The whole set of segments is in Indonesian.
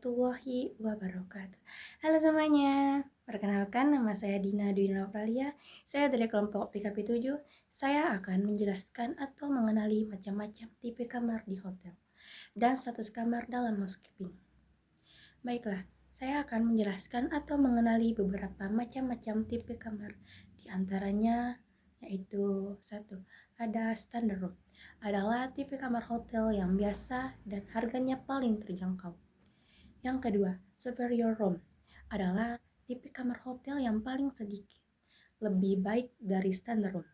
warahmatullahi wabarakatuh. Halo semuanya, perkenalkan nama saya Dina Dwi Novalia. Saya dari kelompok PKP 7. Saya akan menjelaskan atau mengenali macam-macam tipe kamar di hotel dan status kamar dalam housekeeping. Baiklah, saya akan menjelaskan atau mengenali beberapa macam-macam tipe kamar. Di antaranya yaitu satu, ada standard room. Adalah tipe kamar hotel yang biasa dan harganya paling terjangkau. Yang kedua, superior room adalah tipe kamar hotel yang paling sedikit, lebih baik dari standard room,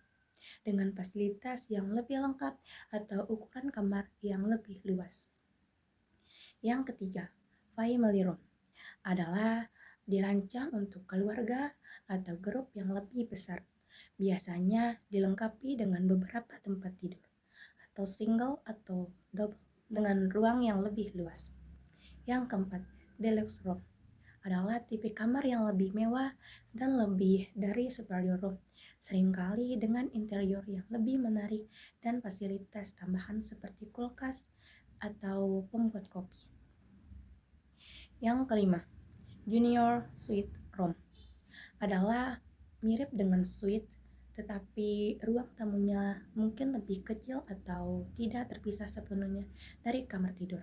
dengan fasilitas yang lebih lengkap atau ukuran kamar yang lebih luas. Yang ketiga, family room adalah dirancang untuk keluarga atau grup yang lebih besar. Biasanya dilengkapi dengan beberapa tempat tidur, atau single atau double dengan ruang yang lebih luas. Yang keempat, deluxe room adalah tipe kamar yang lebih mewah dan lebih dari superior room, seringkali dengan interior yang lebih menarik dan fasilitas tambahan seperti kulkas atau pembuat kopi. Yang kelima, junior suite room adalah mirip dengan suite, tetapi ruang tamunya mungkin lebih kecil atau tidak terpisah sepenuhnya dari kamar tidur.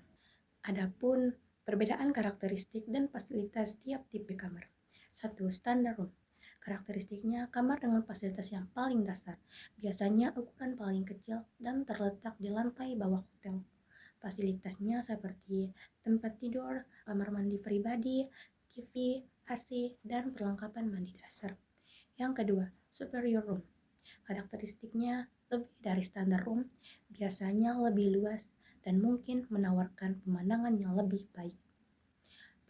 Adapun perbedaan karakteristik dan fasilitas tiap tipe kamar. 1. Standard room. Karakteristiknya kamar dengan fasilitas yang paling dasar, biasanya ukuran paling kecil dan terletak di lantai bawah hotel. Fasilitasnya seperti tempat tidur, kamar mandi pribadi, TV, AC, dan perlengkapan mandi dasar. Yang kedua, superior room. Karakteristiknya lebih dari standar room, biasanya lebih luas dan mungkin menawarkan pemandangan yang lebih baik.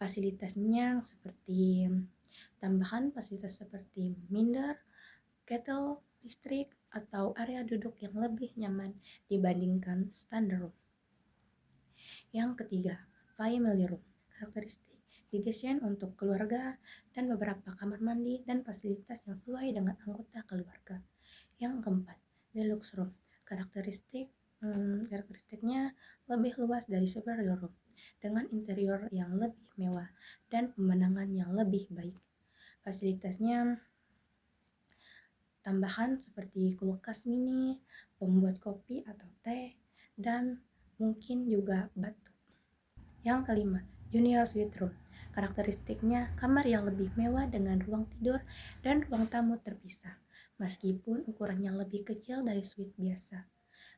Fasilitasnya seperti tambahan fasilitas seperti minder, kettle, listrik, atau area duduk yang lebih nyaman dibandingkan standar room. Yang ketiga, family room. Karakteristik didesain untuk keluarga dan beberapa kamar mandi dan fasilitas yang sesuai dengan anggota keluarga. Yang keempat, deluxe room. Karakteristiknya lebih luas dari superior room, dengan interior yang lebih mewah dan pemandangan yang lebih baik. Fasilitasnya tambahan seperti kulkas mini, pembuat kopi atau teh, dan mungkin juga batu. Yang kelima, junior suite room. Karakteristiknya kamar yang lebih mewah dengan ruang tidur dan ruang tamu terpisah, meskipun ukurannya lebih kecil dari suite biasa.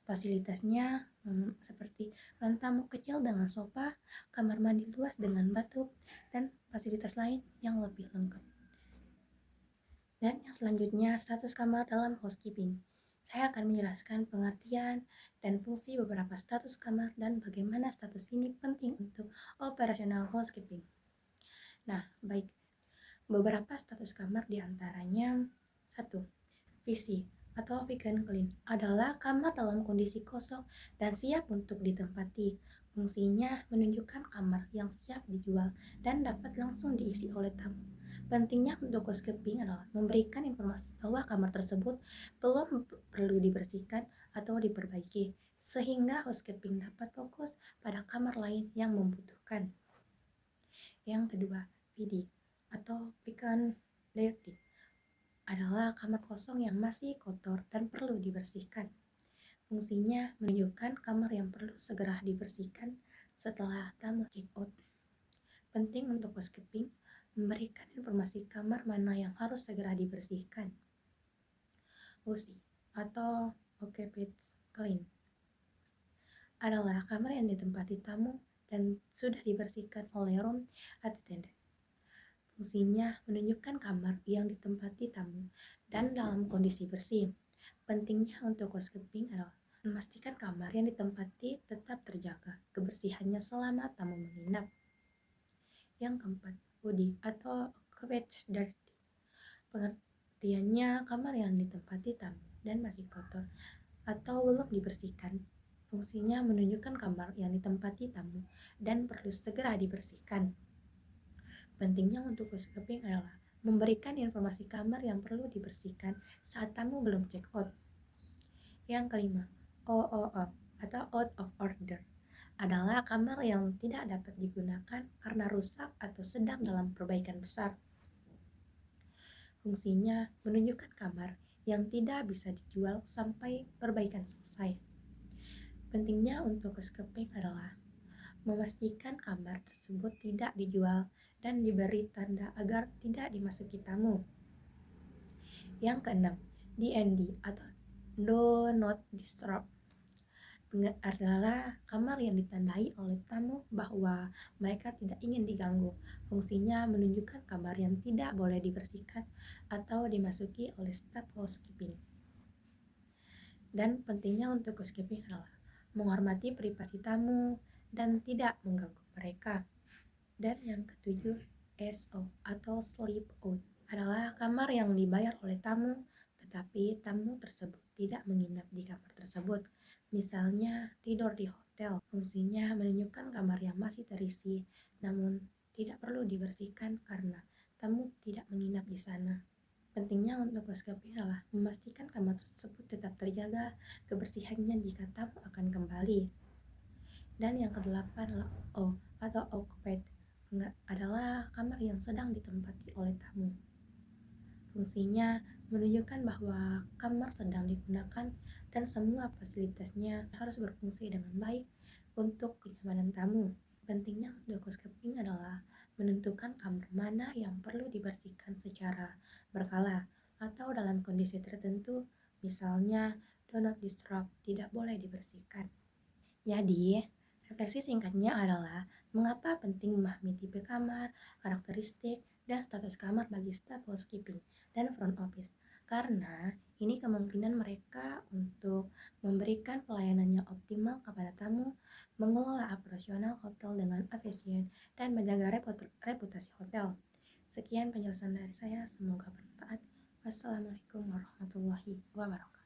Fasilitasnya seperti ruang tamu kecil dengan sofa, kamar mandi luas dengan batu, dan fasilitas lain yang lebih lengkap. Dan yang selanjutnya, status kamar dalam housekeeping. Saya akan menjelaskan pengertian dan fungsi beberapa status kamar dan bagaimana status ini penting untuk operasional housekeeping. Nah, baik. Beberapa status kamar diantaranya 1. VC atau vacant clean adalah kamar dalam kondisi kosong dan siap untuk ditempati. Fungsinya menunjukkan kamar yang siap dijual dan dapat langsung diisi oleh tamu. Pentingnya untuk housekeeping adalah memberikan informasi bahwa kamar tersebut belum perlu dibersihkan atau diperbaiki, sehingga housekeeping dapat fokus pada kamar lain yang membutuhkan. Yang kedua, VD atau vacant dirty adalah kamar kosong yang masih kotor dan perlu dibersihkan. Fungsinya menunjukkan kamar yang perlu segera dibersihkan setelah tamu check out. Penting untuk housekeeping memberikan informasi kamar mana yang harus segera dibersihkan. OC atau occupied clean adalah kamar yang ditempati tamu dan sudah dibersihkan oleh room attendant. Fungsinya menunjukkan kamar yang ditempati tamu dan dalam kondisi bersih. Pentingnya untuk housekeeping adalah memastikan kamar yang ditempati tetap terjaga kebersihannya selama tamu menginap. Yang keempat, OD atau occupied dirty. Pengertiannya kamar yang ditempati tamu dan masih kotor atau belum dibersihkan. Fungsinya menunjukkan kamar yang ditempati tamu dan perlu segera dibersihkan. Pentingnya untuk housekeeping adalah memberikan informasi kamar yang perlu dibersihkan saat tamu belum check out. Yang kelima, OOO atau out of order adalah kamar yang tidak dapat digunakan karena rusak atau sedang dalam perbaikan besar. Fungsinya menunjukkan kamar yang tidak bisa dijual sampai perbaikan selesai. Pentingnya untuk housekeeping adalah memastikan kamar tersebut tidak dijual dan diberi tanda agar tidak dimasuki tamu. Yang keenam, DND atau Do Not Disturb adalah kamar yang ditandai oleh tamu bahwa mereka tidak ingin diganggu. Fungsinya menunjukkan kamar yang tidak boleh dibersihkan atau dimasuki oleh staf housekeeping. Dan pentingnya untuk housekeeping adalah menghormati privasi tamu dan tidak mengganggu mereka. Dan yang ketujuh, SO atau sleep out adalah kamar yang dibayar oleh tamu, tetapi tamu tersebut tidak menginap di kamar tersebut. Misalnya tidur di hotel. Fungsinya menunjukkan kamar yang masih terisi, namun tidak perlu dibersihkan karena tamu tidak menginap di sana. Pentingnya untuk housekeeping adalah memastikan kamar tersebut tetap terjaga kebersihannya jika tamu akan kembali. Dan yang kedelapan adalah O atau occupied adalah kamar yang sedang ditempati oleh tamu. Fungsinya menunjukkan bahwa kamar sedang digunakan dan semua fasilitasnya harus berfungsi dengan baik untuk kenyamanan tamu. Pentingnya untuk housekeeping adalah menentukan kamar mana yang perlu dibersihkan secara berkala atau dalam kondisi tertentu, misalnya do not disturb tidak boleh dibersihkan. Jadi, refleksi singkatnya adalah mengapa penting memahami tipe kamar, karakteristik, dan status kamar bagi staf housekeeping dan front office. Karena ini kemungkinan mereka untuk memberikan pelayanan yang optimal kepada tamu, mengelola operasional hotel dengan efisien, dan menjaga reputasi hotel. Sekian penjelasan dari saya, semoga bermanfaat. Wassalamualaikum warahmatullahi wabarakatuh.